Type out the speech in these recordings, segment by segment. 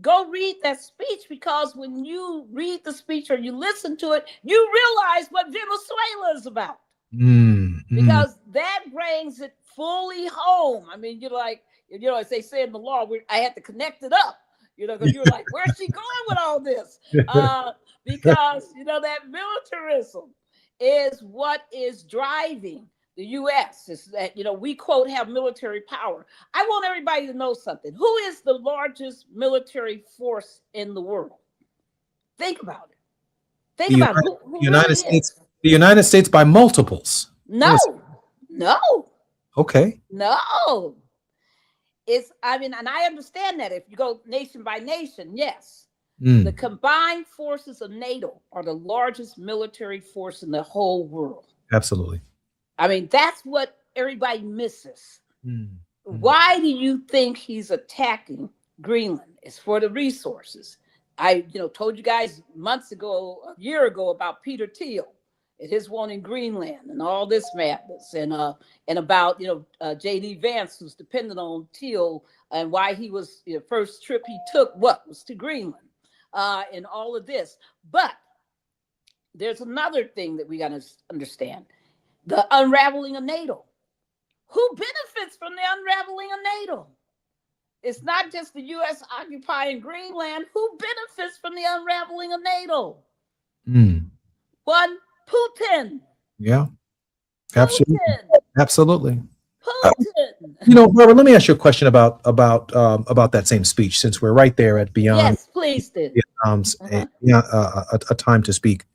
Go read that speech, because when you read the speech or you listen to it, you realize what Venezuela is about, Mm, mm. because that brings it fully home. I mean, you're like, as they say in the law, I had to connect it up, because you're like, where's she going with all this? Uh, because, that militarism is what is driving the U.S. Is that, we quote have military power. I want everybody to know something. Who is the largest military force in the world? Think about it. The Think about it. United, Who United really States, is? the United States by multiples. No, What is no, okay? no. I mean, and I understand that if you go nation by nation, yes. The Mm, combined forces of NATO are the largest military force in the whole world. absolutely. I mean, that's what everybody misses. Mm, mm. Why do you think he's attacking Greenland? It's for the resources. I, told you guys months ago, a year ago, about Peter Thiel and his one in Greenland and all this madness, and about J.D. Vance, who's dependent on Thiel, and why he was first trip he took was to Greenland, and all of this. But there's another thing that we got to understand: the unraveling of NATO. Who benefits from the unraveling of NATO? It's not just the U.S. occupying Greenland. Who benefits from the unraveling of NATO? Mm. One, Putin. Yeah, absolutely, Putin. absolutely. Uh, Putin. Barbara, let me ask you a question about that same speech, since we're right there at Beyond Yes, please do. Vietnam's Uh-huh. a time to speak.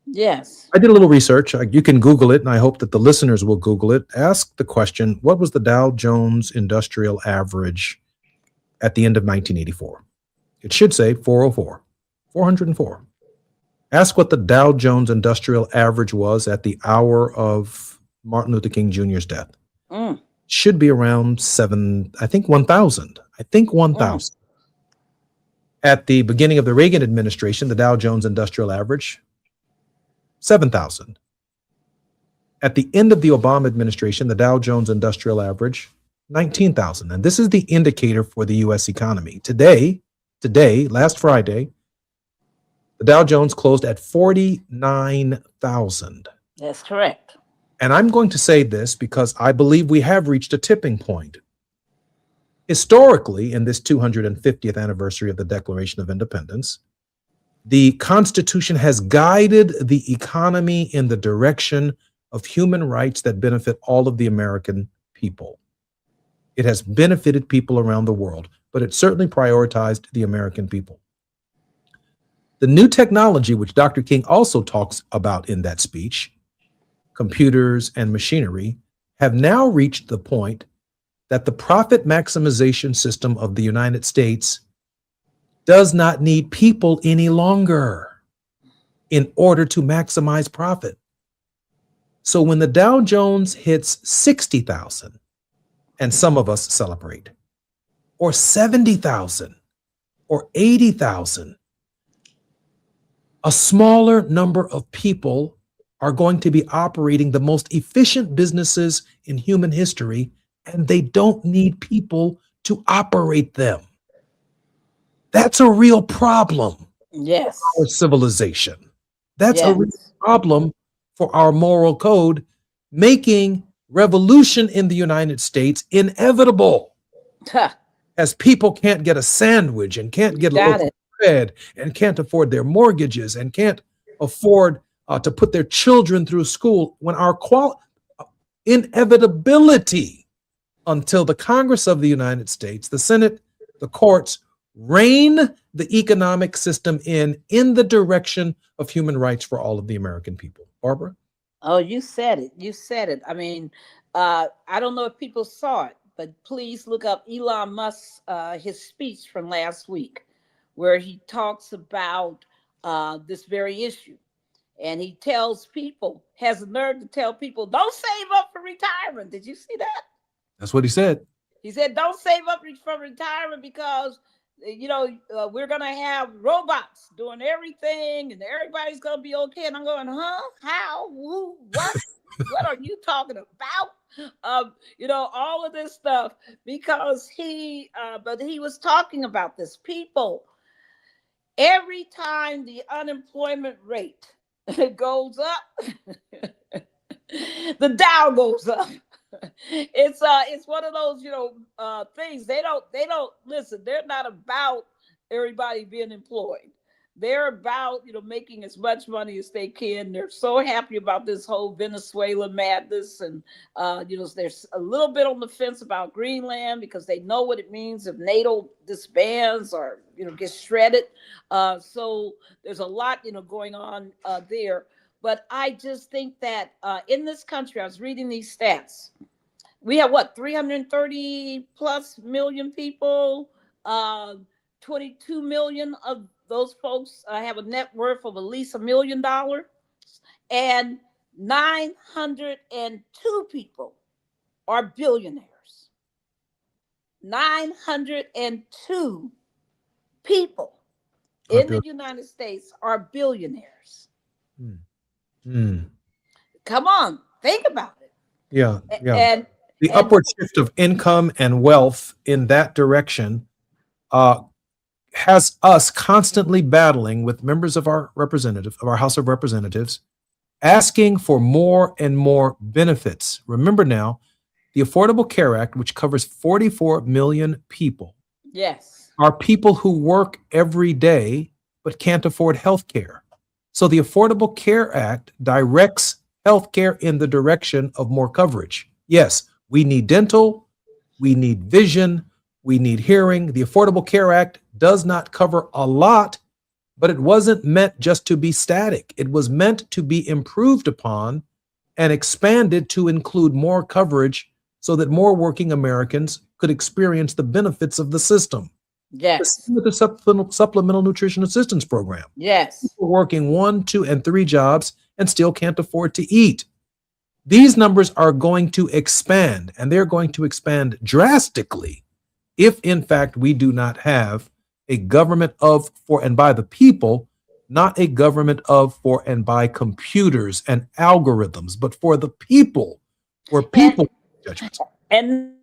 Yes. I did a little research. You can Google it, and I hope that the listeners will Google it. Ask the question: what was the Dow Jones Industrial Average at the end of 1984? It should say 404, 404. Ask what the Dow Jones Industrial Average was at the hour of Martin Luther King Jr.'s death. Mm, Should be around 1,000. I think mm. 1,000. At the beginning of the Reagan administration, the Dow Jones Industrial Average, 7,000. At the end of the Obama administration, the Dow Jones Industrial Average, 19,000. And this is the indicator for the U.S. economy. Today, last Friday, the Dow Jones closed at 49,000. That's correct. And I'm going to say this because I believe we have reached a tipping point. Historically, in this 250th anniversary of the Declaration of Independence, the Constitution has guided the economy in the direction of human rights that benefit all of the American people. It has benefited people around the world, but it certainly prioritized the American people. The new technology, which Dr. King also talks about in that speech, computers and machinery, have now reached the point that the profit maximization system of the United States does not need people any longer in order to maximize profit. So when the Dow Jones hits 60,000, and some of us celebrate, or 70,000, or 80,000, a smaller number of people are going to be operating the most efficient businesses in human history, and they don't need people to operate them. That's a real problem for our Yes. civilization. That's a real Yes. problem for our moral code, making revolution in the United States inevitable, Huh. as people can't get a sandwich and can't You get a loaf got of it. bread and can't afford their mortgages and can't afford to put their children through school, when our inevitability, until the Congress of the United States, the Senate, the courts rein the economic system in the direction of human rights for all of the American people. Barbara? Oh, you said it. You said it. I mean, I don't know if people saw it, but please look up Elon Musk's his speech from last week, where he talks about this very issue, and he tells people, has the nerve to tell people, don't save up for retirement. Did you see that? That's what he said. He said, don't save up for retirement because, we're going to have robots doing everything and everybody's going to be okay. And I'm going, huh? How? Who? What? What are you talking about? All of this stuff because but he was talking about this. People, every time the unemployment rate goes up, the Dow goes up. It's one of those things. They don't listen. They're not about everybody being employed. They're about making as much money as they can. They're so happy about this whole Venezuela madness, and there's a little bit on the fence about Greenland because they know what it means if NATO disbands or gets shredded. So there's a lot going on there. But I just think that in this country, I was reading these stats. We have 330 plus million people. 22 million of those folks have a net worth of at least $1 million, and 902 people are billionaires. 902 people in the United States are billionaires. Come on, think about it. Yeah. And the upward shift of income and wealth in that direction has us constantly battling with members of our House of Representatives, asking for more and more benefits. Remember now, the Affordable Care Act, which covers 44 million people, yes, are people who work every day but can't afford health care. So the Affordable Care Act directs health care in the direction of more coverage. Yes, we need dental, we need vision, we need hearing. The Affordable Care Act does not cover a lot, but it wasn't meant just to be static. It was meant to be improved upon and expanded to include more coverage so that more working Americans could experience the benefits of the system. Yes. With the supplemental nutrition assistance program. Yes. People working 1, 2, and 3 jobs and still can't afford to eat. These numbers are going to expand, and they're going to expand drastically if, in fact, we do not have a government of, for, and by the people, not a government of, for, and by computers and algorithms, but for the people, where people make judgments. And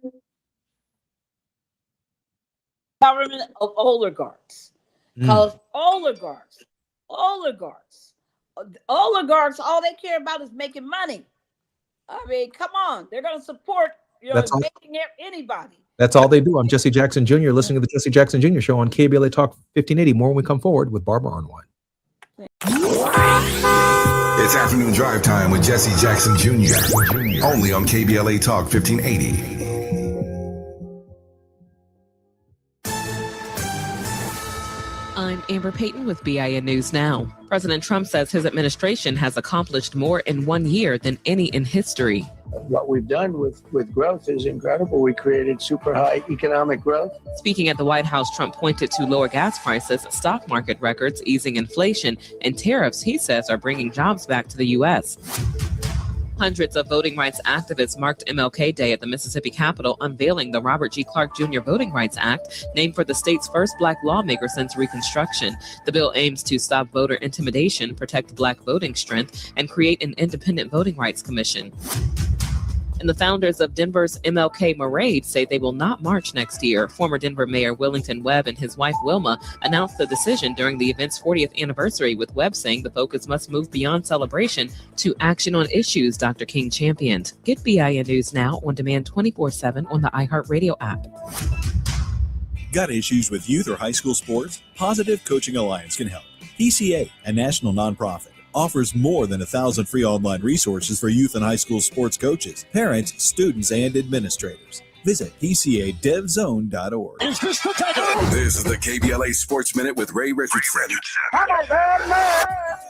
government of oligarchs. Because oligarchs, all they care about is making money. I mean, come on. They're going to support making anybody. That's all they do. I'm Jesse Jackson Jr., listening to the Jesse Jackson Jr. Show on KBLA Talk 1580. More when we come forward with Barbara Arnwine. It's afternoon drive time with Jesse Jackson Jr. Only on KBLA Talk 1580. I'm Amber Payton with BIN News Now. President Trump says his administration has accomplished more in 1 year than any in history. What we've done with growth is incredible. We created super high economic growth. Speaking at the White House, Trump pointed to lower gas prices, stock market records, easing inflation, and tariffs he says are bringing jobs back to the U.S. Hundreds of voting rights activists marked MLK Day at the Mississippi Capitol, unveiling the Robert G. Clark Jr. Voting Rights Act, named for the state's first Black lawmaker since Reconstruction. The bill aims to stop voter intimidation, protect Black voting strength, and create an independent voting rights commission. And the founders of Denver's MLK Parade say they will not march next year. Former Denver Mayor Wellington Webb and his wife Wilma announced the decision during the event's 40th anniversary, with Webb saying the focus must move beyond celebration to action on issues Dr. King championed. Get BIN News Now on demand 24/7 on the iHeartRadio app. Got issues with youth or high school sports? Positive Coaching Alliance can help. PCA, a national nonprofit, offers more than 1,000 free online resources for youth and high school sports coaches, parents, students, and administrators. Visit PCADevZone.org. This is the KBLA Sports Minute with Ray Richardson.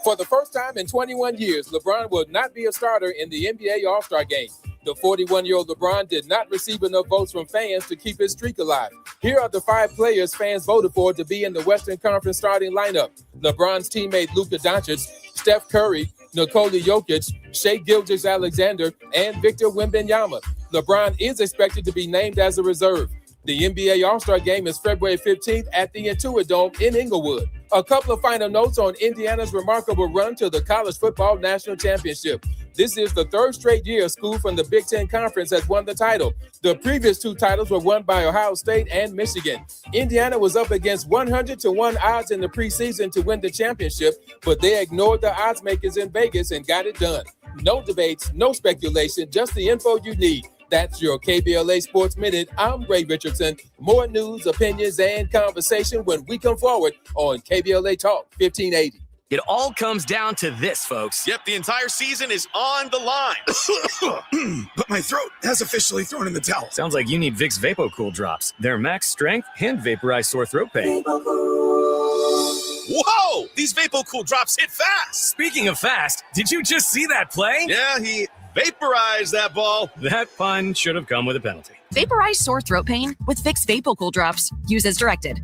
For the first time in 21 years, LeBron will not be a starter in the NBA All-Star Game. The 41-year-old LeBron did not receive enough votes from fans to keep his streak alive. Here are the 5 players fans voted for to be in the Western Conference starting lineup: LeBron's teammate Luka Doncic, Steph Curry, Nikola Jokic, Shai Gilgeous-Alexander, and Victor Wembanyama. LeBron is expected to be named as a reserve. The NBA All-Star Game is February 15th at the Intuit Dome in Inglewood. A couple of final notes on Indiana's remarkable run to the College Football National Championship. This is the third straight year a school from the Big Ten Conference has won the title. The previous two titles were won by Ohio State and Michigan. Indiana was up against 100-1 odds in the preseason to win the championship, but they ignored the odds makers in Vegas and got it done. No debates, no speculation, just the info you need. That's your KBLA Sports Minute. I'm Ray Richardson. More news, opinions, and conversation when we come forward on KBLA Talk 1580. It all comes down to this, folks. Yep, the entire season is on the line. But my throat has officially thrown in the towel. Sounds like you need Vicks VapoCool drops. They're max strength and vaporize sore throat pain. Whoa! These VapoCool drops hit fast. Speaking of fast, did you just see that play? Yeah, he vaporized that ball. That pun should have come with a penalty. Vaporize sore throat pain with Vicks VapoCool drops. Use as directed.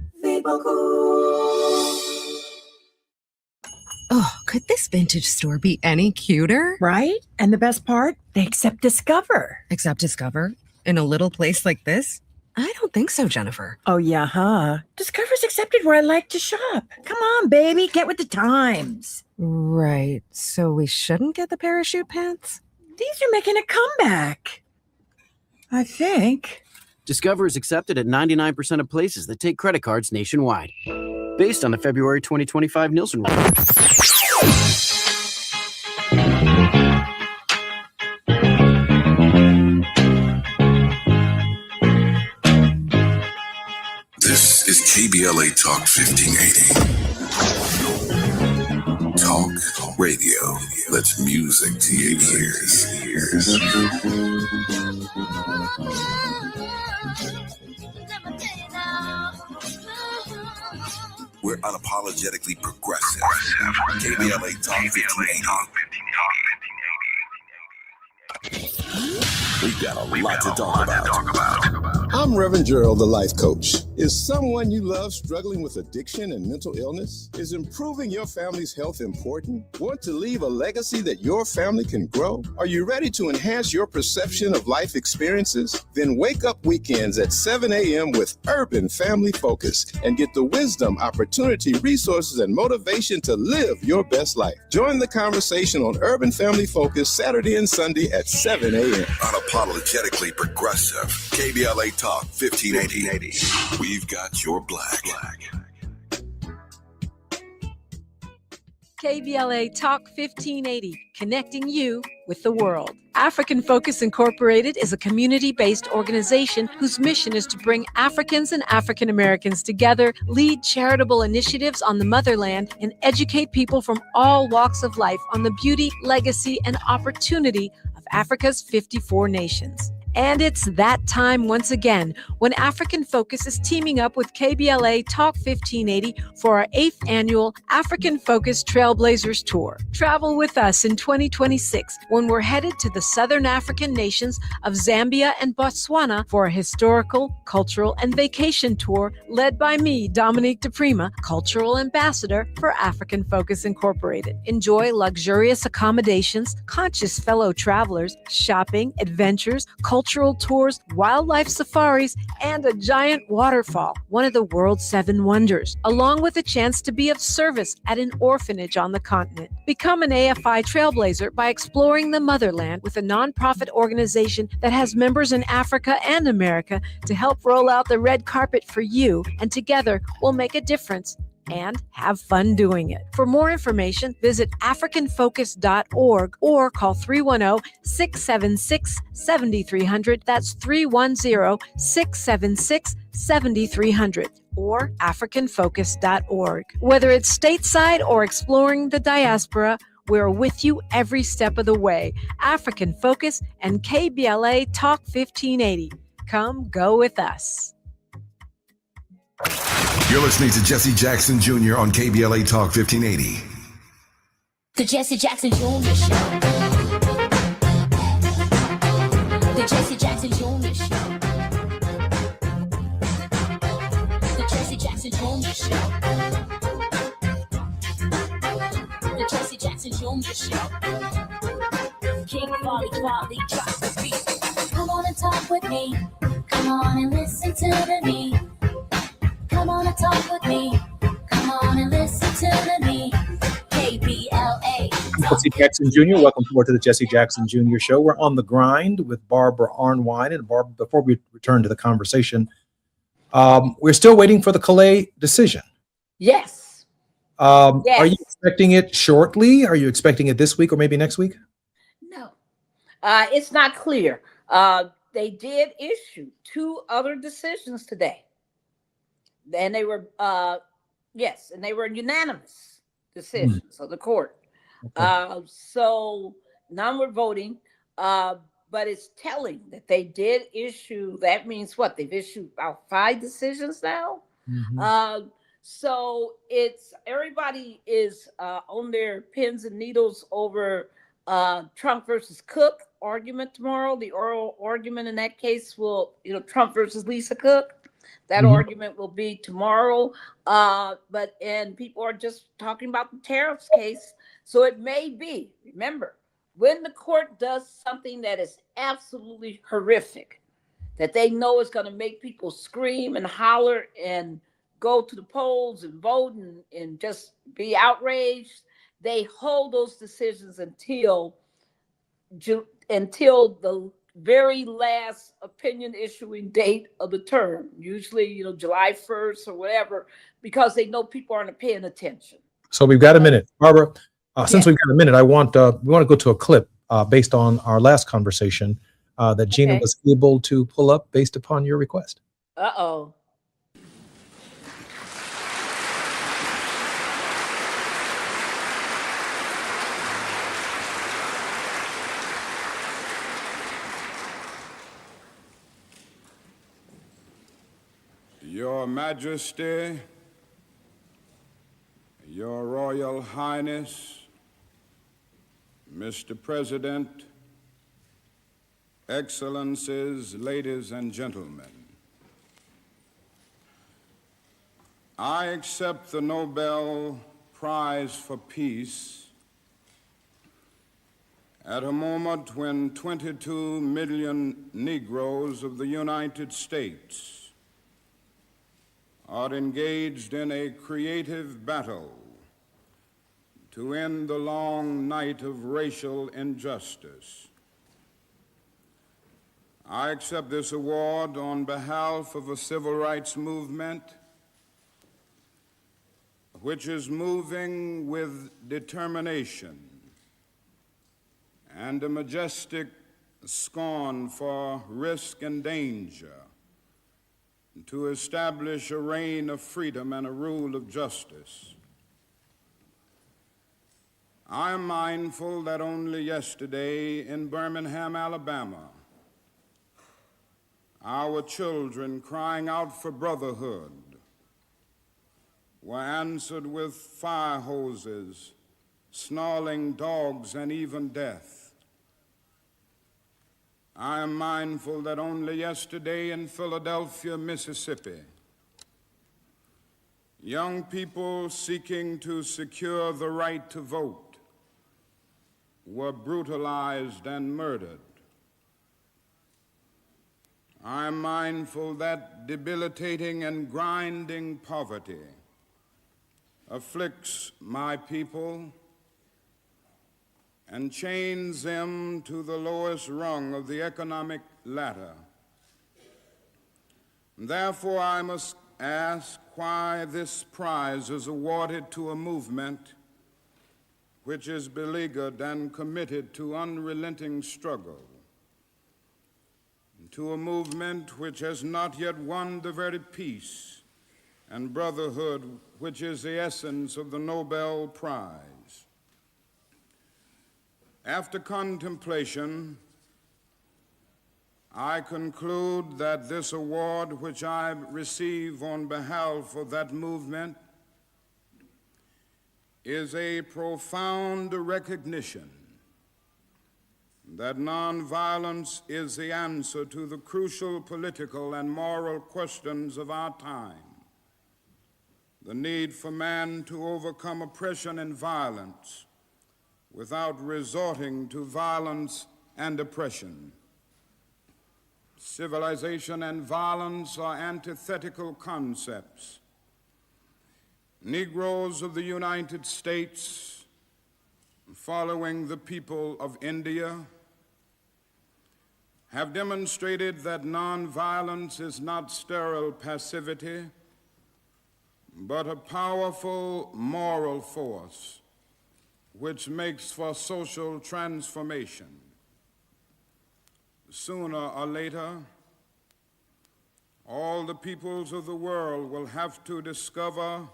Oh, could this vintage store be any cuter? Right? And the best part, they accept Discover. Accept Discover? In a little place like this? I don't think so, Jennifer. Oh, yeah, huh? Discover's accepted where I like to shop. Come on, baby, get with the times. Right. So we shouldn't get the parachute pants? These are making a comeback. I think. Discover is accepted at 99% of places that take credit cards nationwide. Based on the February 2025 Nielsen report. This is KBLA Talk 1580. Talk radio. That's music to your ears. We're unapologetically progressive. KBLA Talk 1580. We've got a lot to talk about. I'm Reverend Gerald, the life coach. Is someone you love struggling with addiction and mental illness? Is improving your family's health important? Want to leave a legacy that your family can grow? Are you ready to enhance your perception of life experiences? Then wake up weekends at 7 a.m. with Urban Family Focus and get the wisdom, opportunity, resources, and motivation to live your best life. Join the conversation on Urban Family Focus Saturday and Sunday at 7 a.m. Unapologetically progressive. KBLA Talk 1580. We've got your black. KBLA Talk 1580, connecting you with the world. African Focus Incorporated is a community-based organization whose mission is to bring Africans and African Americans together, lead charitable initiatives on the motherland, and educate people from all walks of life on the beauty, legacy, and opportunity of Africa's 54 nations. And it's that time once again when African Focus is teaming up with KBLA Talk 1580 for our 8th annual African Focus Trailblazers Tour. Travel with us in 2026 when we're headed to the Southern African nations of Zambia and Botswana for a historical, cultural, and vacation tour led by me, Dominique DePrima, Cultural Ambassador for African Focus Incorporated. Enjoy luxurious accommodations, conscious fellow travelers, shopping, adventures, cultural tours, wildlife safaris, and a giant waterfall, one of the world's 7 wonders, along with a chance to be of service at an orphanage on the continent. Become an AFI trailblazer by exploring the motherland with a nonprofit organization that has members in Africa and America to help roll out the red carpet for you, and together we'll make a difference and have fun doing it. For more information, visit africanfocus.org or call 310-676-7300. That's 310-676-7300 or africanfocus.org. Whether it's stateside or exploring the diaspora, we're with you every step of the way. African Focus and KBLA Talk 1580. Come go with us. You're listening to Jesse Jackson Jr. on KBLA Talk 1580. The Jesse Jackson Jr. Show. The Jesse Jackson Jr. Show. The Jesse Jackson Jr. Show. The Jesse Jackson Jr. Show. King Quality, drop the beat. Come on and talk with me. Come on and listen to the beat. Come on and talk with me. Come on and listen. Jesse Jackson Jr. Welcome forward to the Jesse Jackson Jr. Show. We're on the grind with Barbara Arnwine. And Barbara, before we return to the conversation, we're still waiting for the Calais decision. Yes. Are you expecting it shortly? Are you expecting it this week or maybe next week? No. It's not clear. They did issue 2 other decisions today. And they were, and they were unanimous decisions of the court. Okay. So now we're voting, but it's telling that they did issue, that means what? They've issued about 5 decisions now. Mm-hmm. So it's, everybody is on their pins and needles over Trump versus Cook argument tomorrow. The oral argument in that case will, Trump versus Lisa Cook. That argument will be tomorrow. And people are just talking about the tariffs case. So it may be, remember, when the court does something that is absolutely horrific, that they know is going to make people scream and holler and go to the polls and vote and just be outraged, they hold those decisions until the very last opinion issuing date of the term, usually, July 1st or whatever, because they know people aren't paying attention. So we've got a minute. Barbara, since we've got a minute, we want to go to a clip based on our last conversation that Gina was able to pull up based upon your request. Uh-oh. Your Majesty, Your Royal Highness, Mr. President, Excellencies, ladies and gentlemen, I accept the Nobel Prize for Peace at a moment when 22 million Negroes of the United States are engaged in a creative battle to end the long night of racial injustice. I accept this award on behalf of a civil rights movement which is moving with determination and a majestic scorn for risk and danger to establish a reign of freedom and a rule of justice. I am mindful that only yesterday in Birmingham, Alabama, our children crying out for brotherhood were answered with fire hoses, snarling dogs, and even death. I am mindful that only yesterday in Philadelphia, Mississippi, young people seeking to secure the right to vote were brutalized and murdered. I am mindful that debilitating and grinding poverty afflicts my people and chains them to the lowest rung of the economic ladder. Therefore, I must ask why this prize is awarded to a movement which is beleaguered and committed to unrelenting struggle, to a movement which has not yet won the very peace and brotherhood which is the essence of the Nobel Prize. After contemplation, I conclude that this award, which I receive on behalf of that movement, is a profound recognition that nonviolence is the answer to the crucial political and moral questions of our time. The need for man to overcome oppression and violence without resorting to violence and oppression. Civilization and violence are antithetical concepts. Negroes of the United States following the people of India, have demonstrated that nonviolence is not sterile passivity, but a powerful moral force which makes for social transformation. Sooner or later, all the peoples of the world will have to discover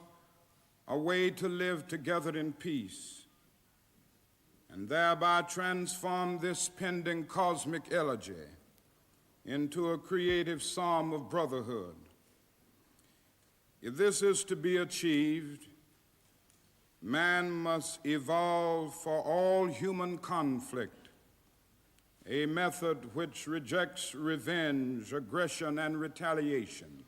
a way to live together in peace and thereby transform this pending cosmic elegy into a creative psalm of brotherhood. If this is to be achieved, man must evolve for all human conflict a method which rejects revenge, aggression, and retaliation.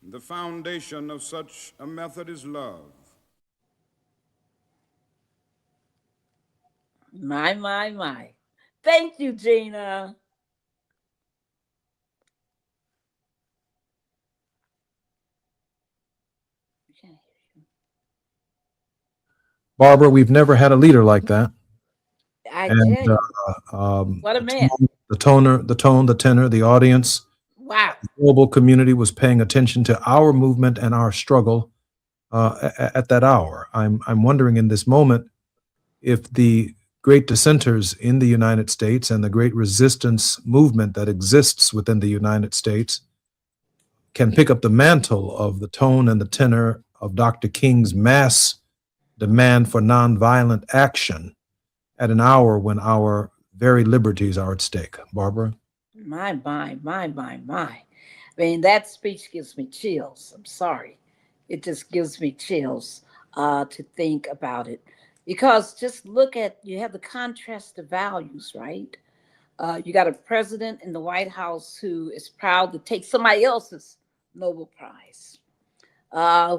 The foundation of such a method is love. My. Thank you, Gina. Barbara, we've never had a leader like that. I did. What a man. The tone, the tenor, the audience. Wow. The global community was paying attention to our movement and our struggle at that hour. I'm wondering in this moment if the great dissenters in the United States and the great resistance movement that exists within the United States can pick up the mantle of the tone and the tenor of Dr. King's mass demand for nonviolent action at an hour when our very liberties are at stake. Barbara? My. I mean, that speech gives me chills. I'm sorry. It just gives me chills to think about it. Because just look at, you have the contrast of values, right? You got a president in the White House who is proud to take somebody else's Nobel Prize,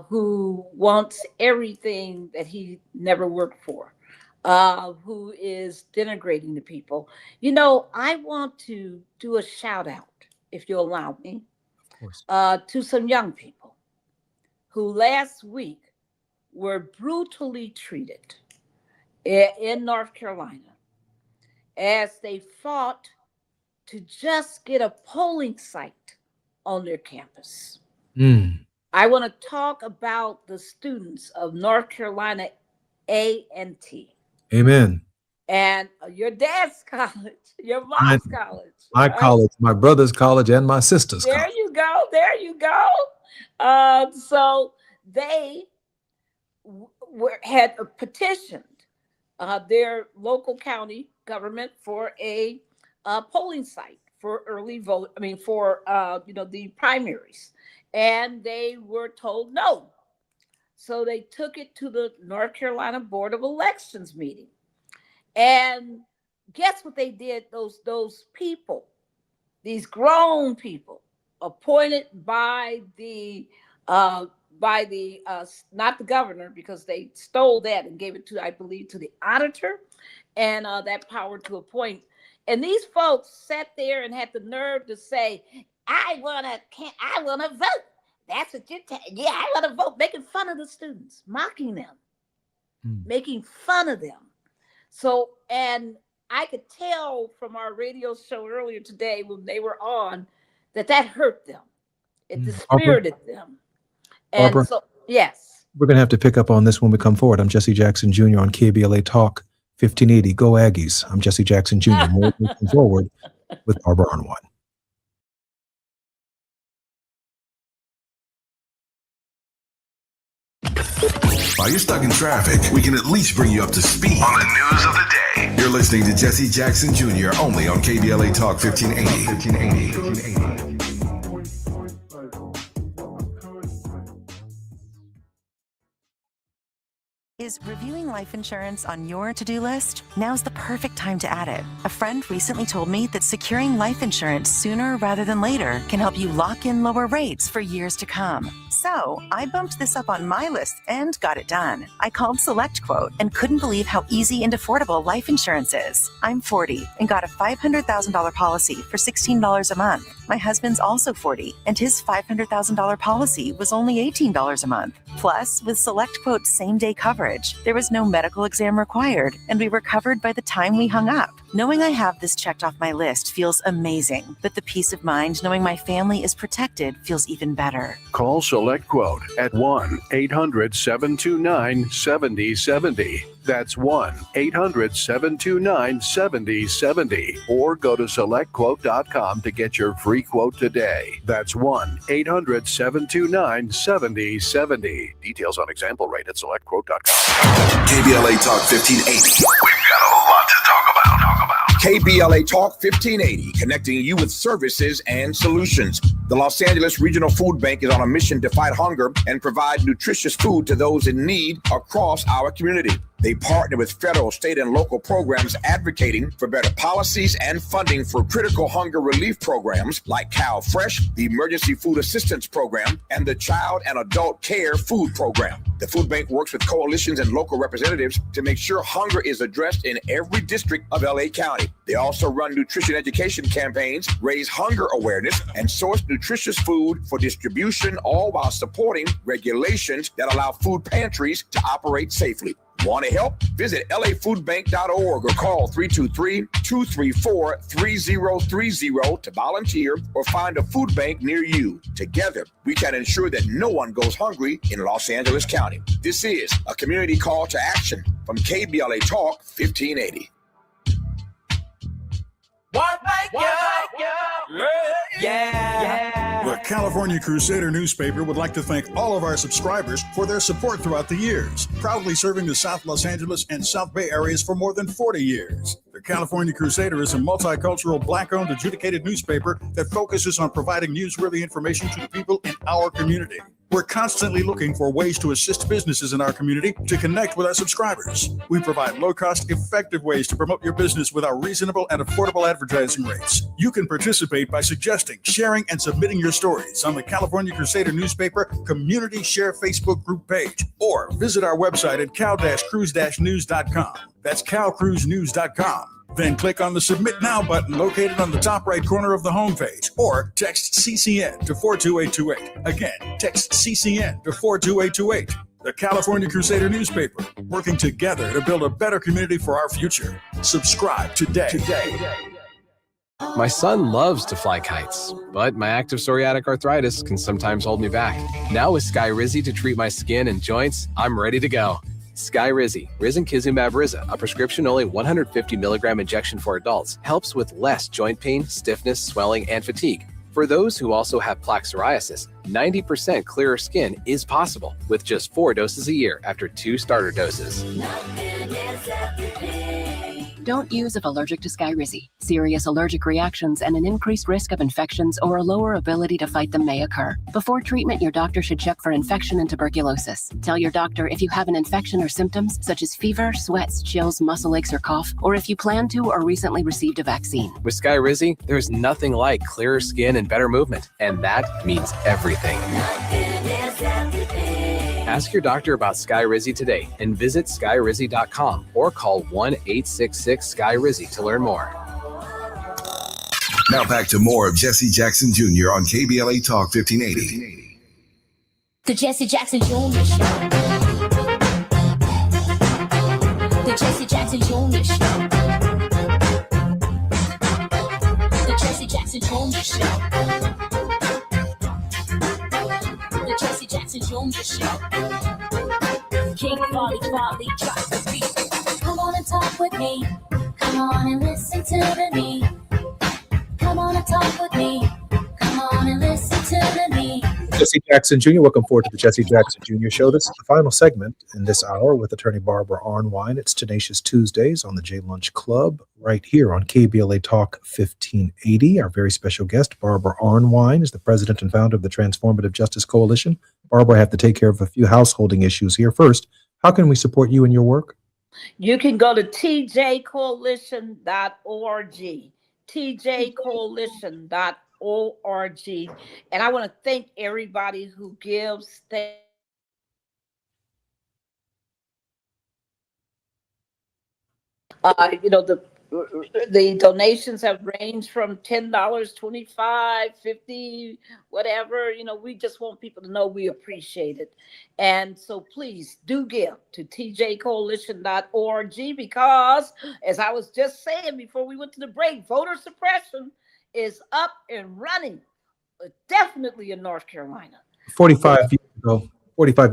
who wants everything that he never worked for, who is denigrating the people. You know, I want to do a shout out, if you'll allow me, to some young people who last week were brutally treated in North Carolina as they fought to just get a polling site on their campus. I want to talk about the students of North Carolina A&T. Amen. And your dad's college, your mom's college. My right? college, my brother's college, and my sister's college. There you go. So they had petitioned their local county government for a polling site for early vote. I mean, for the primaries, and they were told no. So they took it to the North Carolina Board of Elections meeting, and guess what they did? Those people, these grown people, appointed by the not the governor, because they stole that and gave it to, I believe, to the auditor, and that power to appoint. And these folks sat there and had the nerve to say, I wanna vote. That's what you're yeah, I wanna vote, making fun of the students, mocking them, making fun of them. So, and I could tell from our radio show earlier today when they were on that hurt them. It dispirited them. And Barbara, so, yes. We're going to have to pick up on this when we come forward. I'm Jesse Jackson Jr. on KBLA Talk 1580. Go Aggies. I'm Jesse Jackson Jr. More moving forward with Barbara on One. While you're stuck in traffic, we can at least bring you up to speed on the news of the day. You're listening to Jesse Jackson Jr. only on KBLA Talk 1580. Is reviewing life insurance on your to-do list? Now's the perfect time to add it. A friend recently told me that securing life insurance sooner rather than later can help you lock in lower rates for years to come. So I bumped this up on my list and got it done. I called SelectQuote and couldn't believe how easy and affordable life insurance is. I'm 40 and got a $500,000 policy for $16 a month. My husband's also 40 and his $500,000 policy was only $18 a month. Plus, with SelectQuote's same-day coverage, there was no medical exam required, and we were covered by the time we hung up. Knowing I have this checked off my list feels amazing, but the peace of mind knowing my family is protected feels even better. Call SelectQuote at 1-800-729-7070. That's 1-800-729-7070. Or go to SelectQuote.com to get your free quote today. That's 1-800-729-7070. Details on example rate at SelectQuote.com. KBLA Talk 1580. We've got a lot to talk about. KBLA Talk 1580, connecting you with services and solutions. The Los Angeles Regional Food Bank is on a mission to fight hunger and provide nutritious food to those in need across our community. They partner with federal, state, and local programs advocating for better policies and funding for critical hunger relief programs like Cal Fresh, the Emergency Food Assistance Program, and the Child and Adult Care Food Program. The food bank works with coalitions and local representatives to make sure hunger is addressed in every district of LA County. They also run nutrition education campaigns, raise hunger awareness, and source nutritious food for distribution, all while supporting regulations that allow food pantries to operate safely. Want to help? Visit lafoodbank.org or call 323-234-3030 to volunteer or find a food bank near you. Together, we can ensure that no one goes hungry in Los Angeles County. This is a community call to action from KBLA Talk 1580. The California Crusader newspaper would like to thank all of our subscribers for their support throughout the years, proudly serving the South Los Angeles and South Bay areas for more than 40 years. The California Crusader is a multicultural, Black-owned, adjudicated newspaper that focuses on providing newsworthy information to the people in our community. We're constantly looking for ways to assist businesses in our community to connect with our subscribers. We provide low-cost, effective ways to promote your business with our reasonable and affordable advertising rates. You can participate by suggesting, sharing, and submitting your stories on the California Crusader newspaper Community Share Facebook group page, or visit our website at cal-cruise-news.com. That's calcruisenews.com. Then click on the Submit Now button located on the top right corner of the homepage, or text CCN to 42828. Again, text CCN to 42828. The California Crusader newspaper, working together to build a better community for our future. Subscribe today. My son loves to fly kites, but my active psoriatic arthritis can sometimes hold me back. Now with Skyrizi to treat my skin and joints, I'm ready to go. Skyrizi, risankizumab Riza, a prescription-only 150 milligram injection for adults, helps with less joint pain, stiffness, swelling, and fatigue. For those who also have plaque psoriasis, 90% clearer skin is possible with just 4 doses a year after 2 starter doses. Don't use if allergic to Skyrizi. Serious allergic reactions and an increased risk of infections or a lower ability to fight them may occur. Before treatment, your doctor should check for infection and tuberculosis. Tell your doctor if you have an infection or symptoms such as fever, sweats, chills, muscle aches, or cough, or if you plan to or recently received a vaccine. With Skyrizi, there's nothing like clearer skin and better movement, and that means everything. Ask your doctor about Skyrizi today and visit skyrizi.com or call 1-866-SKY-RIZZI to learn more. Now back to more of Jesse Jackson Jr. on KBLA Talk 1580. The Jesse Jackson Jr. Show. The Jesse Jackson Jr. Show. The Jesse Jackson Jr. Show. The Jesse Jackson Jr. Show. King Folly, drop the beat. Come on and talk with me. Come on and listen to me. Come on and talk with me. Come on and listen to me. Jesse Jackson Jr., welcome forward to the Jesse Jackson Jr. Show. This is the final segment in this hour with attorney Barbara Arnwine. It's Tenacious Tuesdays on the J Lunch Club right here on KBLA Talk 1580. Our very special guest, Barbara Arnwine, is the president and founder of the Transformative Justice Coalition. Barbara, I have to take care of a few householding issues here. First, how can we support you in your work? You can go to tjcoalition.org. tjcoalition.org. And I want to thank everybody who gives. The The donations have ranged from $10, 25, 50, whatever. We just want people to know we appreciate it. And so please do give to tjcoalition.org, because as I was just saying before we went to the break, voter suppression is up and running, definitely in North Carolina. 45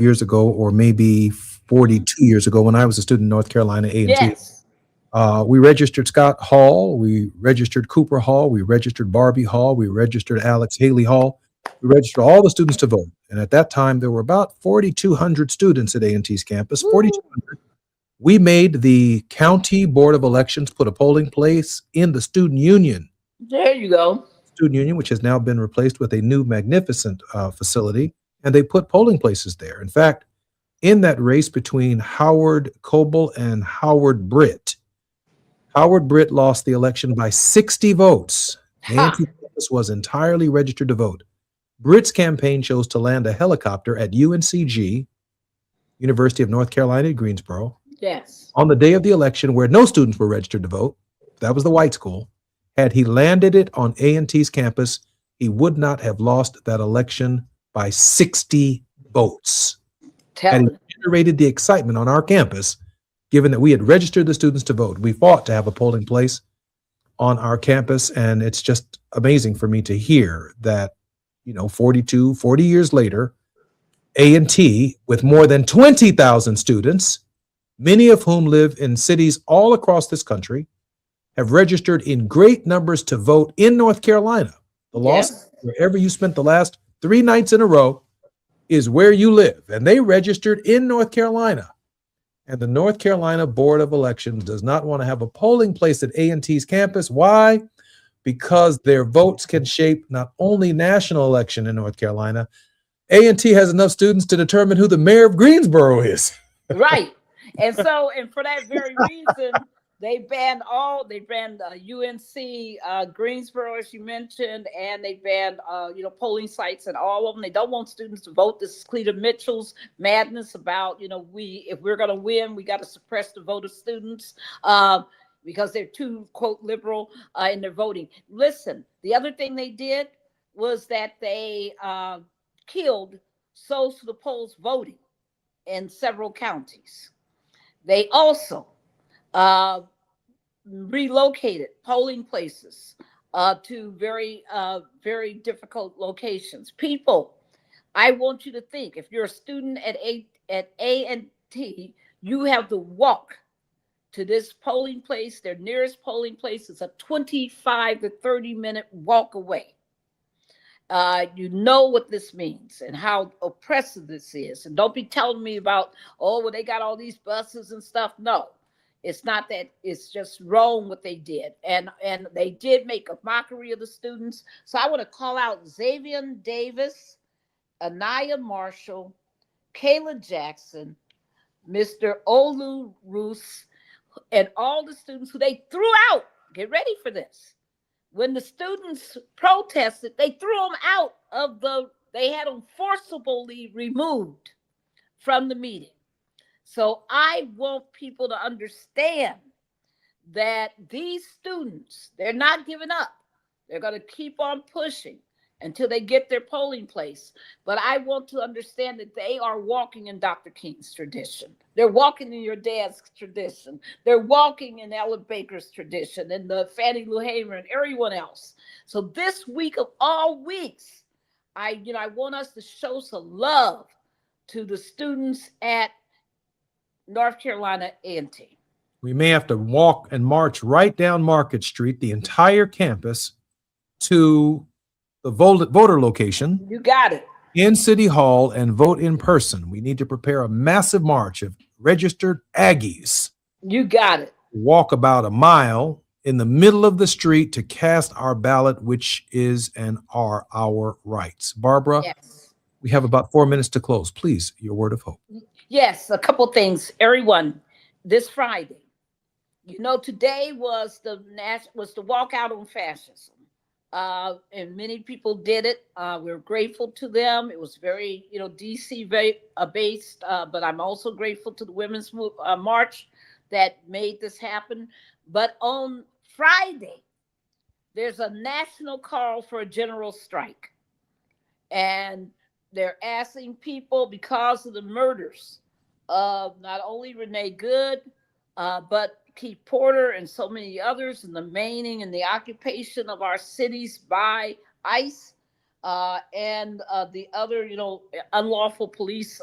years ago, or maybe 42 years ago, when I was a student in North Carolina A&T. Yes. We registered Scott Hall, we registered Cooper Hall, we registered Barbie Hall, we registered Alex Haley Hall. We registered all the students to vote. And at that time, there were about 4,200 students at A&T's campus, 4,200. We made the county board of elections put a polling place in the student union. There you go. Student union, which has now been replaced with a new magnificent facility. And they put polling places there. In fact, in that race between Howard Coble and Howard Britt lost the election by 60 votes. A&T campus was entirely registered to vote. Britt's campaign chose to land a helicopter at UNCG, University of North Carolina at Greensboro. Yes. On the day of the election, where no students were registered to vote, that was the white school. Had he landed it on A&T's campus, he would not have lost that election by 60 votes. And he generated the excitement on our campus, given that we had registered the students to vote. We fought to have a polling place on our campus, and it's just amazing for me to hear that, 40 years later, A&T, with more than 20,000 students, many of whom live in cities all across this country, have registered in great numbers to vote in North Carolina. The law says wherever you spent the last 3 nights in a row is where you live, and they registered in North Carolina. And the North Carolina Board of Elections does not want to have a polling place at A&T's campus. Why? Because their votes can shape not only national election in North Carolina, A&T has enough students to determine who the mayor of Greensboro is. Right. And for that very reason, they banned UNC, Greensboro, as you mentioned, and they banned, polling sites and all of them. They don't want students to vote. This is Cleta Mitchell's madness about, if we're going to win, we got to suppress the vote of students because they're too, quote, liberal in their voting. Listen, the other thing they did was that they killed Souls to the Polls voting in several counties. They also relocated polling places to very, very difficult locations. People, I want you to think, if you're a student at A&T, you have to walk to this polling place. Their nearest polling place is a 25 to 30-minute walk away. You know what this means and how oppressive this is. And don't be telling me about, they got all these buses and stuff. No. It's not that. It's just wrong what they did. And they did make a mockery of the students. So I want to call out Xavier Davis, Anaya Marshall, Kayla Jackson, Mr. Olu Roos, and all the students who they threw out. Get ready for this. When the students protested, they threw them out they had them forcibly removed from the meeting. So I want people to understand that these students, they're not giving up. They're going to keep on pushing until they get their polling place. But I want to understand that they are walking in Dr. King's tradition. They're walking in your dad's tradition. They're walking in Ella Baker's tradition and the Fannie Lou Hamer and everyone else. So this week of all weeks, I want us to show some love to the students at North Carolina A&T. We may have to walk and march right down Market Street, the entire campus, to the voter location. You got it. In City Hall and vote in person. We need to prepare a massive march of registered Aggies. You got it. Walk about a mile in the middle of the street to cast our ballot, which is and are our rights. Barbara, yes. We have about 4 minutes to close. Please, your word of hope. Yes, a couple things. Everyone, this Friday, today was the walkout on fascism. And many people did it. We're grateful to them. It was very, DC based, but I'm also grateful to the Women's March that made this happen. But on Friday, there's a national call for a general strike. And they're asking people, because of the murders of not only Renee Good, but Keith Porter and so many others, and the maiming and the occupation of our cities by ICE, and the other, unlawful police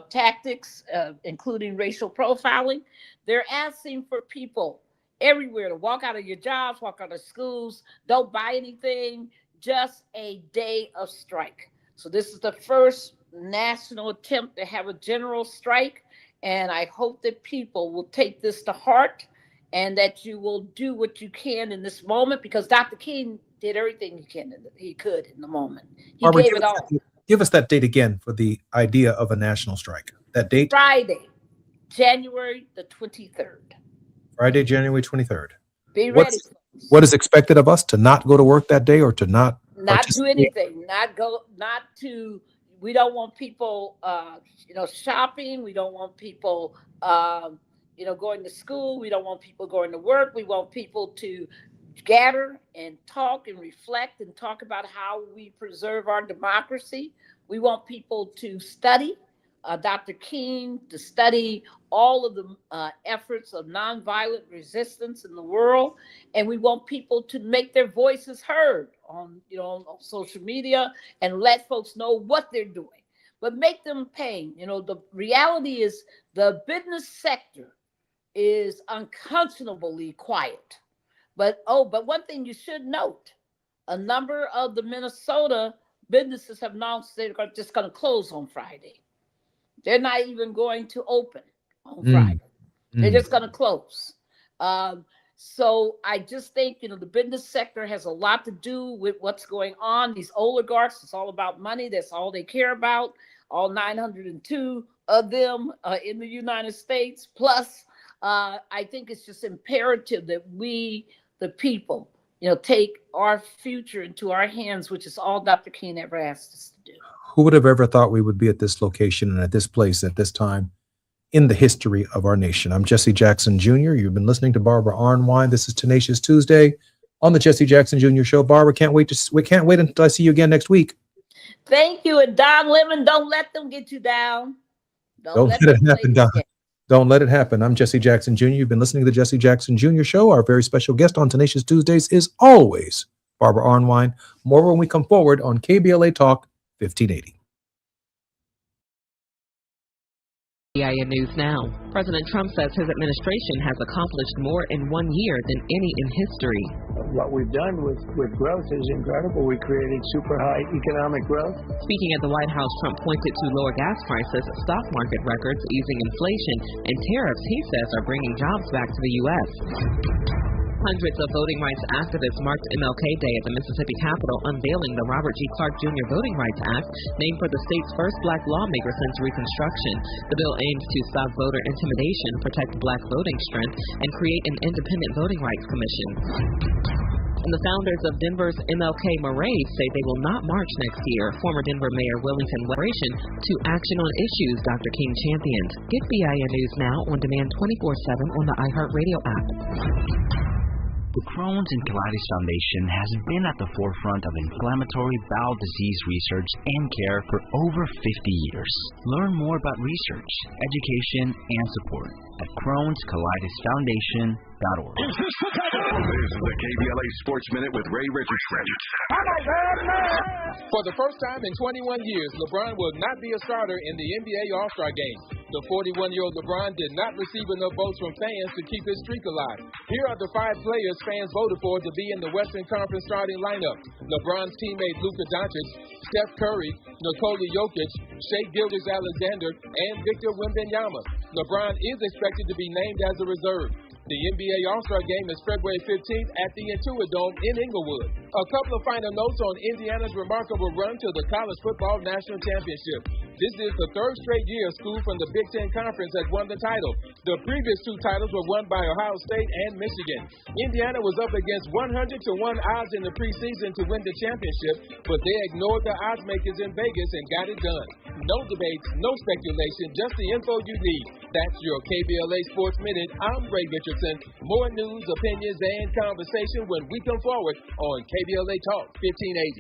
tactics, including racial profiling. They're asking for people everywhere to walk out of your jobs, walk out of schools, don't buy anything, just a day of strike. So this is the first national attempt to have a general strike. And I hope that people will take this to heart and that you will do what you can in this moment, because Dr. King did everything he could in the moment. He Barbara, gave it all. Give us that date again for the idea of a national strike. That date? Friday, January the 23rd. Friday, January 23rd. Be ready. What is expected of us? To not go to work that day, or to not do anything, we don't want people, shopping. We don't want people, going to school. We don't want people going to work. We want people to gather and talk and reflect and talk about how we preserve our democracy. We want people to study Dr. King, to study all of the efforts of nonviolent resistance in the world. And we want people to make their voices heard on social media and let folks know what they're doing, but make them pay. The reality is the business sector is unconscionably quiet. But one thing you should note, a number of the Minnesota businesses have announced they're just going to close on Friday. They're not even going to open on Friday. They're just going to close. So I just think, the business sector has a lot to do with what's going on. These oligarchs, it's all about money. That's all they care about. All 902 of them in the United States. Plus, I think it's just imperative that we, the people, take our future into our hands, which is all Dr. King ever asked us to do. Who would have ever thought we would be at this location and at this place at this time in the history of our nation? I'm Jesse Jackson Jr. You've been listening to Barbara Arnwine. This is Tenacious Tuesday on the Jesse Jackson Jr. Show. Barbara, we can't wait until I see you again next week. Thank you. And Don Lemon, don't let them get you down. Don't let it happen, Don. Don't let it happen. I'm Jesse Jackson Jr. You've been listening to the Jesse Jackson Jr. Show. Our very special guest on Tenacious Tuesdays is always Barbara Arnwine. More when we come forward on KBLA Talk 1580. KBLA News Now. President Trump says his administration has accomplished more in 1 year than any in history. What we've done with growth is incredible. We created super high economic growth. Speaking at the White House, Trump pointed to lower gas prices, stock market records, easing inflation, and tariffs he says are bringing jobs back to the U.S. Hundreds of voting rights activists marked MLK Day at the Mississippi Capitol, unveiling the Robert G. Clark Jr. Voting Rights Act, named for the state's first black lawmaker since Reconstruction. The bill aims to stop voter intimidation, protect black voting strength, and create an independent voting rights commission. And the founders of Denver's MLK Parade say they will not march next year. Former Denver Mayor Wellington Weration to action on issues Dr. King championed. Get BIN News now on demand 24/7 on the iHeartRadio app. The Crohn's and Colitis Foundation has been at the forefront of inflammatory bowel disease research and care for over 50 years. Learn more about research, education, and support at Crohn'sColitisFoundation.org. This is the KBLA Sports Minute with Ray Richardson. For the first time in 21 years, LeBron will not be a starter in the NBA All-Star Game. The 41-year-old LeBron did not receive enough votes from fans to keep his streak alive. Here are the 5 players fans voted for to be in the Western Conference starting lineup. LeBron's teammate Luka Doncic, Steph Curry, Nikola Jokic, Shai Gilgeous-Alexander, and Victor Wembanyama. LeBron is expected to be named as a reserve. The NBA All-Star Game is February 15th at the Intuit Dome in Inglewood. A couple of final notes on Indiana's remarkable run to the College Football National Championship. This is the third straight year a school from the Big Ten Conference has won the title. The previous two titles were won by Ohio State and Michigan. Indiana was up against 100-1 odds in the preseason to win the championship, but they ignored the odds makers in Vegas and got it done. No debates, no speculation, just the info you need. That's your KBLA Sports Minute. I'm Ray Richardson. More news, opinions, and conversation when we come forward on KBLA Talk 1580.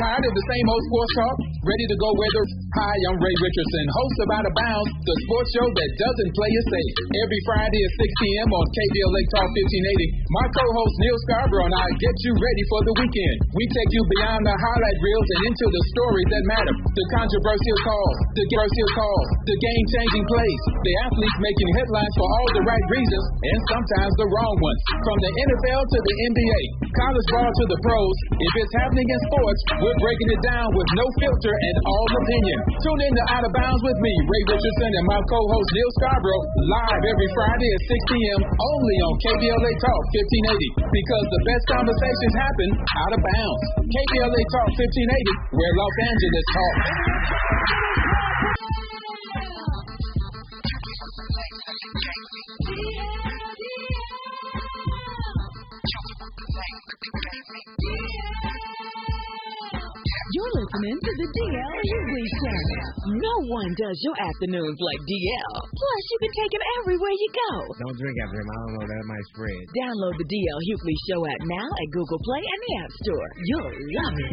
Tired of the same old sports talk? Ready to go where the... Hi, I'm Ray Richardson, host of Out of Bounds, the sports show that doesn't play it safe. Every Friday at 6 p.m. on KBLA Talk 1580, my co-host Neil Scarborough and I get you ready for the weekend. We take you beyond the highlight reels and into the stories that matter. The controversial calls, the game-changing plays, the athletes making headlines for all the right reasons and sometimes the wrong ones. From the NFL to the NBA, college ball to the pros, if it's happening in sports, we're breaking it down with no filter and all opinion. Tune in to Out of Bounds with me, Ray Richardson, and my co-host Neil Scarborough, live every Friday at 6 p.m. only on KBLA Talk 1580, because the best conversations happen out of bounds. KBLA Talk 1580, where Los Angeles talks. You're listening to the DL Hughley Show. No one does your afternoons like DL. Plus, you can take him everywhere you go. Don't drink after him. I don't know. That might spread. Download the DL Hughley Show app now at Google Play and the App Store. You'll love it.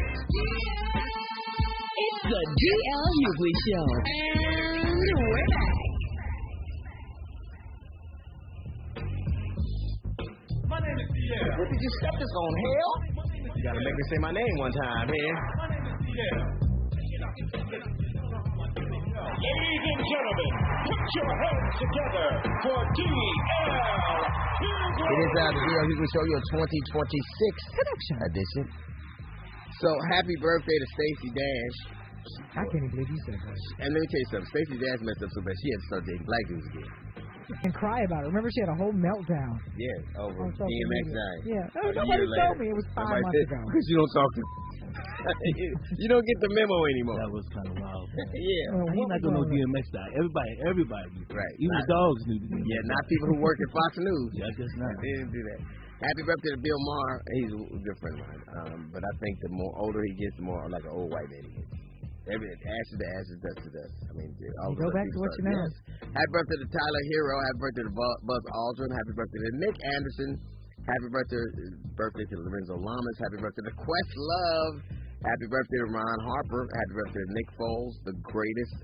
It's the DL Hughley Show. And we're back. My name is DL. What did you step this on, hell? You gotta make me say my name one time, man. Ladies and gentlemen, put your hands together for DL Hughley. It is the DL Hughley Show, your 2026 edition. So, happy birthday to Stacey Dash. I can't even believe you said that. And let me tell you something. Stacey Dash messed up so bad, she had to start dating black dudes again. And cry about it. Remember, she had a whole meltdown. Yeah, over on social DMX media. 9. Yeah. Nobody told me. It was 5 months ago. Because you don't talk to you don't get the memo anymore. That was kind of wild. Yeah. He's not going to know DMX died. Everybody knew. Right. Even the dogs knew. Yeah, not people who work at Fox News. Yeah, I guess not. They didn't do that. Happy birthday to Bill Maher. He's a good friend of mine. But I think the more older he gets, the more like an old white man he gets. Ashes to ashes, dust to dust. I mean, all go back to what you know. Yes. Happy birthday to Tyler Hero. Happy birthday to Buzz Aldrin. Happy birthday to Nick Anderson. Happy birthday to Lorenzo Lamas. Happy birthday to Questlove. Happy birthday to Ron Harper. Happy birthday to Nick Foles, the greatest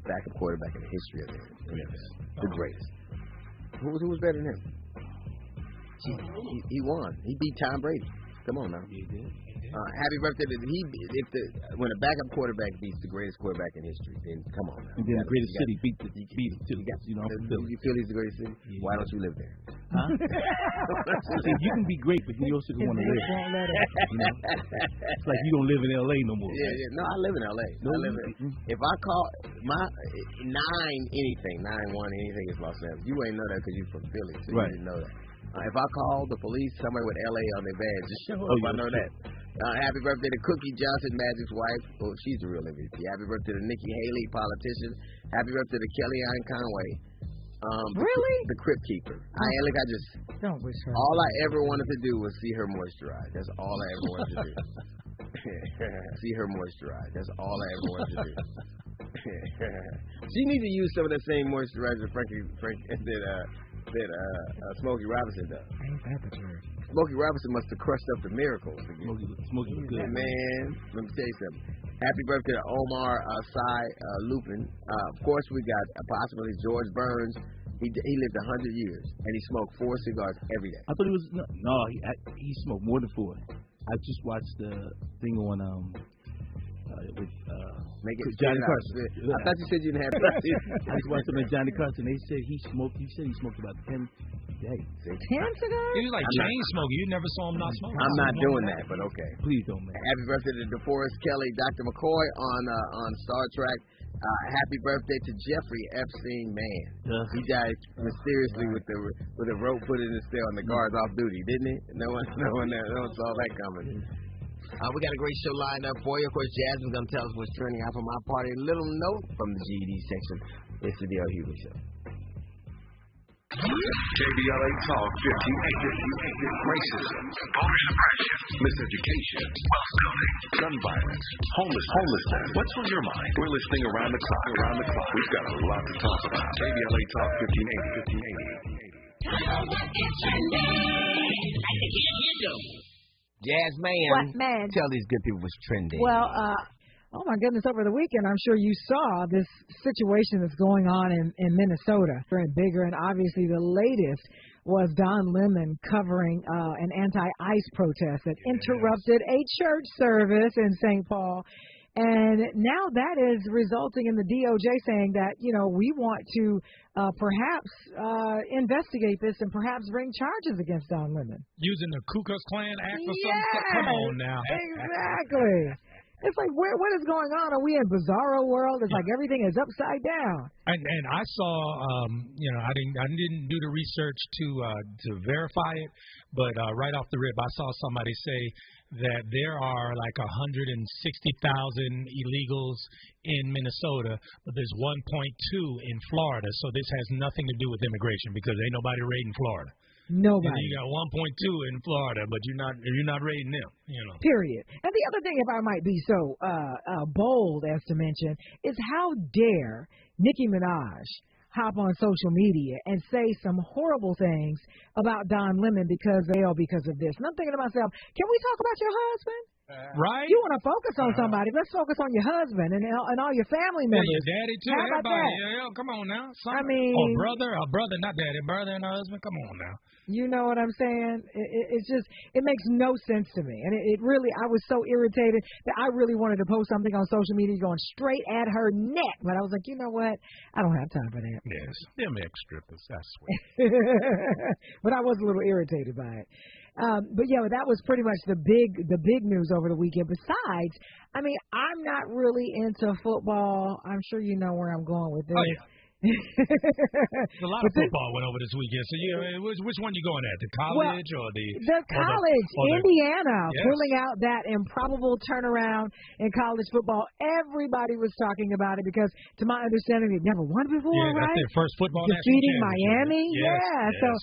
backup quarterback in the history of the NFL. The greatest. Who was better than him? He won. He beat Tom Brady. Come on now. He did. Happy birthday to when a backup quarterback beats the greatest quarterback in history, then come on now. And then the greatest city beat him too. You feel he's the greatest city? Yeah. Why don't you live there? Huh? See, you can be great, but you also don't want to live. It's like you don't live in LA no more. Yeah, right? yeah. No, I live in LA. If I call my 9-1 anything is Los Angeles. You ain't know that because you're from Philly, so right. You didn't know that. If I call the police, somebody with LA on their badge, just show up. I know that. Happy birthday to Cookie Johnson, Magic's wife. Oh, she's the real MVP. Happy birthday to Nikki Haley, politician. Happy birthday to Kellyanne Conway. Really? The Crypt Keeper. Don't wish her. All I ever wanted to do was see her moisturize. That's all I ever wanted to do. See her moisturize. That's all I ever wanted to do. She needs to use some of the same moisturizer that Smokey Robinson does. Ain't that the truth? Smokey Robinson must have crushed up the miracles again. Smokey was good. Man, let me tell you something. Happy birthday to Omar Lupin. Of course, we got approximately George Burns. He lived 100 years, and he smoked 4 cigars every day. I thought he was he smoked more than 4. I just watched the thing on with Johnny Carson. I thought you said you didn't have birthday. I just watched him at Johnny Carson. They said he smoked about 10 days. 10 cigars? He was like chain smoking. You never saw him not smoking. I'm not doing that, but okay. Please don't, man. Happy birthday to DeForest Kelly, Dr. McCoy on Star Trek. Happy birthday to Jeffrey Epstein, man. He died mysteriously with a rope put in his tail on the guards off duty, didn't he? No one saw that coming. We got a great show lined up for you. Of course, Jasmine's going to tell us what's trending out from our party. A little note from the GED section. It's the D.L. Hughley Show. KBLA Talk 1580. Racism, voter suppression, miseducation, wealth building, gun violence, homelessness. What's on your mind? We're listening around the clock. We've got a lot to talk about. KBLA Talk 1580. Jazz man. What man? Tell these good people what's trending. Well, oh my goodness, over the weekend, I'm sure you saw this situation that's going on in Minnesota. And bigger, and obviously the latest was Don Lemon covering an anti-ICE protest that interrupted a church service in St. Paul. And now that is resulting in the DOJ saying that, we want to perhaps investigate this and perhaps bring charges against Don Lemon. Using the Ku Klux Klan Act or something? Come on now. Exactly. It's like, what is going on? Are we in bizarro world? It's like everything is upside down. And I saw, I didn't do the research to verify it, but right off the rip, I saw somebody say that there are like 160,000 illegals in Minnesota, but there's 1.2 in Florida. So this has nothing to do with immigration because ain't nobody raiding Florida. Nobody. You got 1.2 in Florida, but you're not raiding them. Period. And the other thing, if I might be so bold as to mention, is how dare Nicki Minaj hop on social media and say some horrible things about Don Lemon because of this. And I'm thinking to myself, can we talk about your husband? Right. You want to focus on somebody? Let's focus on your husband and all your family members. Yeah, your daddy too. How about everybody. that? Yeah, come on now. I mean, or brother, not daddy, brother and husband. Come on now. You know what I'm saying? It's just, it makes no sense to me. And it really, I was so irritated that I really wanted to post something on social media going straight at her neck. But I was like, you know what? I don't have time for that. Yes, them ex-strippers, that's sweet. But I was a little irritated by it. But yeah, that was pretty much the big news over the weekend. Besides, I mean, I'm not really into football. I'm sure you know where I'm going with this. Oh, yeah. A lot of football went over this weekend. So, which one you going at? The college or the college? Indiana yes. pulling out that improbable turnaround in college football. Everybody was talking about it because, to my understanding, they've never won before, right? That's their first football defeating Miami. Yes, yeah. Yes. So,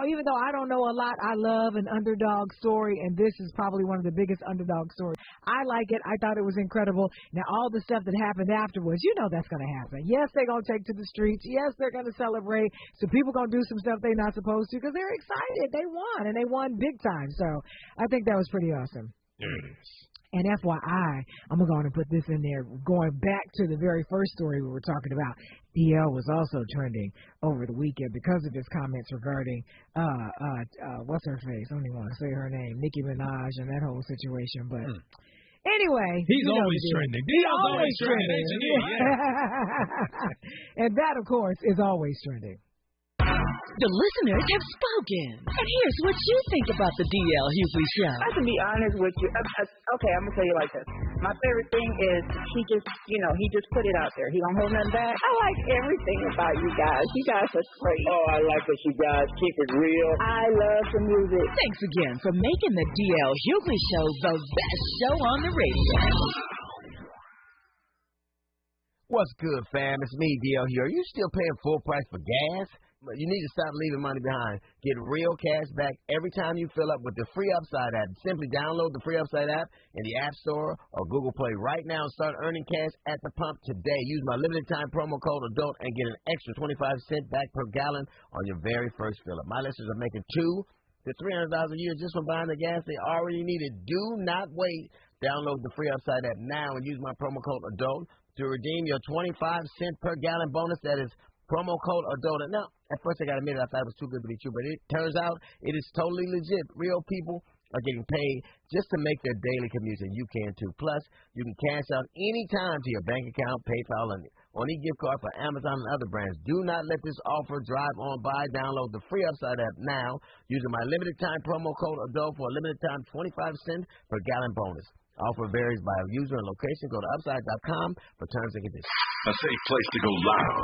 even though I don't know a lot, I love an underdog story, and this is probably one of the biggest underdog stories. I like it. I thought it was incredible. Now, all the stuff that happened afterwards, that's going to happen. Yes, they're going to take to the streets. Yes, they're going to celebrate. So people going to do some stuff they're not supposed to because they're excited. They won, and they won big time. So I think that was pretty awesome. There it is. And FYI, I'm going to put this in there. Going back to the very first story we were talking about, DL was also trending over the weekend because of his comments regarding, what's her face? I don't even want to say her name, Nicki Minaj and that whole situation. But anyway. He's always trending. He's always trending. And that, of course, is always trending. The listeners have spoken. And here's what you think about the D.L. Hughley Show. I can be honest with you. Okay, I'm going to tell you like this. My favorite thing is he just put it out there. He don't hold nothing back. I like everything about you guys. You guys are great. Oh, I like that you guys keep it real. I love the music. Thanks again for making the D.L. Hughley Show the best show on the radio. What's good, fam? It's me, D.L. here. Are you still paying full price for gas? But you need to stop leaving money behind. Get real cash back every time you fill up with the free Upside app. Simply download the free Upside app in the App Store or Google Play right now and start earning cash at the pump today. Use my limited time promo code ADULT and get an extra 25 cents back per gallon on your very first fill up. My listeners are making $200,000 to $300,000 a year just from buying the gas they already needed. Do not wait. Download the free Upside app now and use my promo code ADULT to redeem your 25 cent per gallon bonus. That is promo code ADULT. Now, at first I got to admit I thought it was too good to be true, but it turns out it is totally legit. Real people are getting paid just to make their daily commutes, and you can too. Plus, you can cash out anytime to your bank account, PayPal, and on e-gift card for Amazon and other brands. Do not let this offer drive on by. Download the free Upside app now using my limited time promo code ADULT for a limited time 25 cents per gallon bonus. Offer varies by user and location. Go to upside.com for terms and conditions. A safe place to go loud. A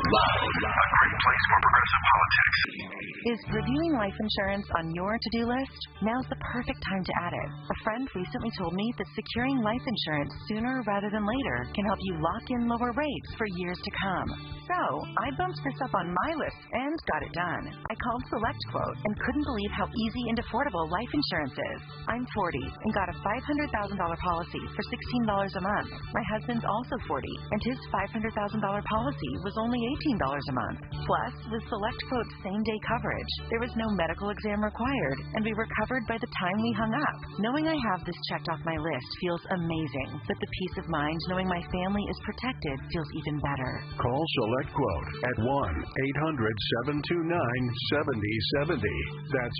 great place for progressive politics. Is reviewing life insurance on your to-do list? Now's the perfect time to add it. A friend recently told me that securing life insurance sooner rather than later can help you lock in lower rates for years to come. So, I bumped this up on my list and got it done. I called SelectQuote and couldn't believe how easy and affordable life insurance is. I'm 40 and got a $500,000 policy for $16 a month. My husband's also 40 and his $500,000 policy was only $18 a month. Plus, with SelectQuote's same-day coverage, there was no medical exam required and we were covered by the time we hung up. Knowing I have this checked off my list feels amazing, but the peace of mind knowing my family is protected feels even better. Call SelectQuote at 1-800-729-7070. That's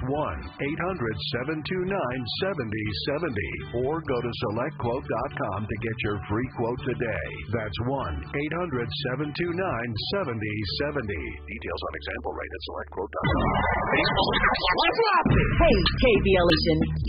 1-800-729-7070. Or go to SelectQuote.com to get your free quote today. That's 1-800-729-7070. Details on example rate at SelectQuote.com. Hey, KBLA,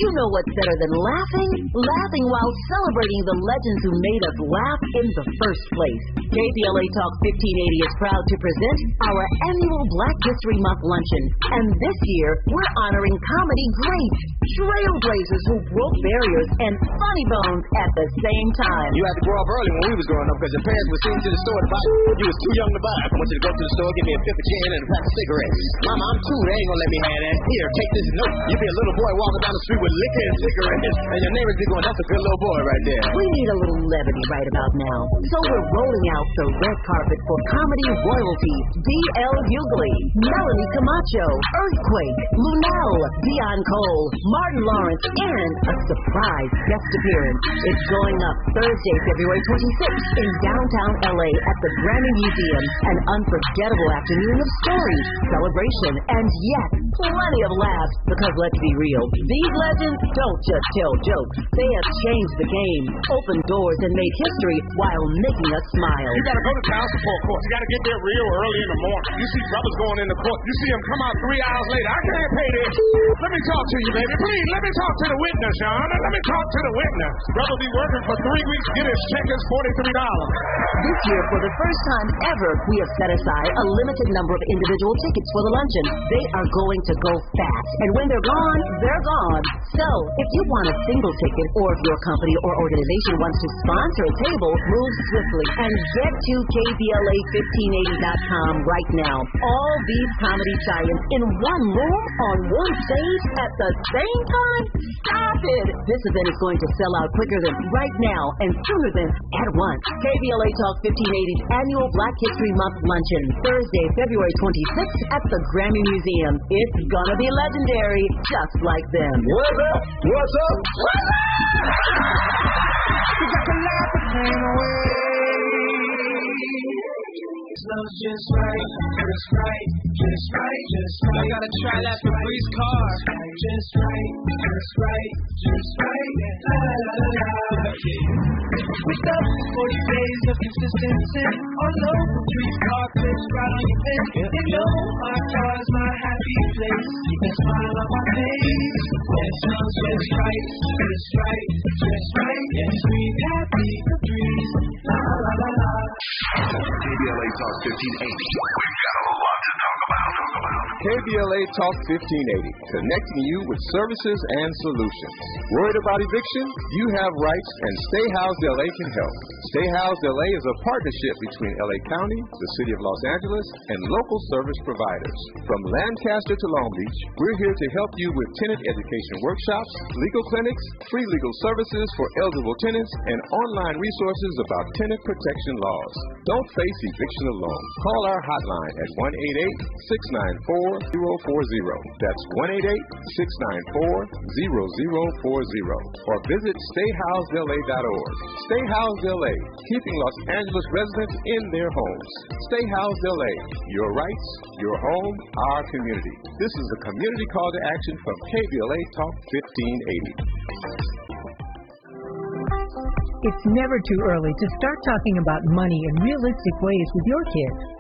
you know what's better than laughing? Laughing while celebrating the legends who made us laugh in the first place. KBLA Talk 1580 is proud to present our annual Black History Month luncheon. And this year, we're honoring comedy greats, trailblazers who broke barriers, and funny bones at the same time. You had to grow up early when we was growing up because your parents would send you to the store to buy. You was too young to buy. I want you to go to the store, give me a fifth of gin and a pack of cigarettes. Mama, I'm two. They ain't gonna let me have that. Here, take this note. You be a little boy walking down the street with liquor and cigarettes, and your neighbors be going, "That's a good little boy right there." We need a little levity right about now. So we're rolling out the red carpet for comedy royalty. D.L. Hughley, Melanie Camacho, Earthquake, Lunel, Dion Cole, Martin Lawrence, and a surprise guest appearance. It's going up Thursday, February 26th in downtown L.A. at the Grammy Museum. An unforgettable afternoon of stories, celebration, and yes, plenty of laughs. Because let's be real, these legends don't just tell jokes. They have changed the game, opened doors, and made history while making us smile. You gotta go to child support court. You gotta get there real early in the morning. You see brothers going in the court. You see them come out 3 hours later. I can't pay this. Let me talk to you, baby. Please, let me talk to the witness, Your Honor. Let me talk to the witness. Brother be working for 3 weeks, get his check is $43. This year, for the first time ever, we have set aside a limited number of individual tickets for the luncheon. They are going to go fast, and when they're gone, they're gone. So, if you want a single ticket, or if your company or organization wants to sponsor a table, move swiftly and get to KBLA1580.com right now. All these comedy giants in one room on one stage at the same time? Stop it! This event is going to sell out quicker than right now and sooner than at once. KBLA Talk 1580's annual Black History Month luncheon, Thursday, February 26th at the Grammy Museum. It's gonna be legendary, just like them. What's up? What's up? What's up? Smells just right, just right, just right, just right. I gotta try that Febreze car. Just right, just right, just right. La la la la. We stop 40 days of consistency. All over Febreze car clips right on your face. You know my car's my happy place. Keep a smile on my face. It smells just right, just right, just right. Yes, sweet happy Febreze. La la la la. KBLA Talk 1580. We've got a lot to talk about. KBLA Talk 1580, connecting you with services and solutions. Worried about eviction? You have rights, and Stay Housed LA can help. Stay Housed LA is a partnership between LA County, the City of Los Angeles, and local service providers. From Lancaster to Long Beach, we're here to help you with tenant education workshops, legal clinics, free legal services for eligible tenants, and online resources about tenant protection laws. Don't face eviction alone. Call our hotline at 1-888-694-0040. That's 1-888-694-0040. Or visit StayHousedLA.org. Stay Housed LA, keeping Los Angeles residents in their homes. Stay Housed LA, your rights, your home, our community. This is a community call to action from KBLA Talk 1580. It's never too early to start talking about money in realistic ways with your kids.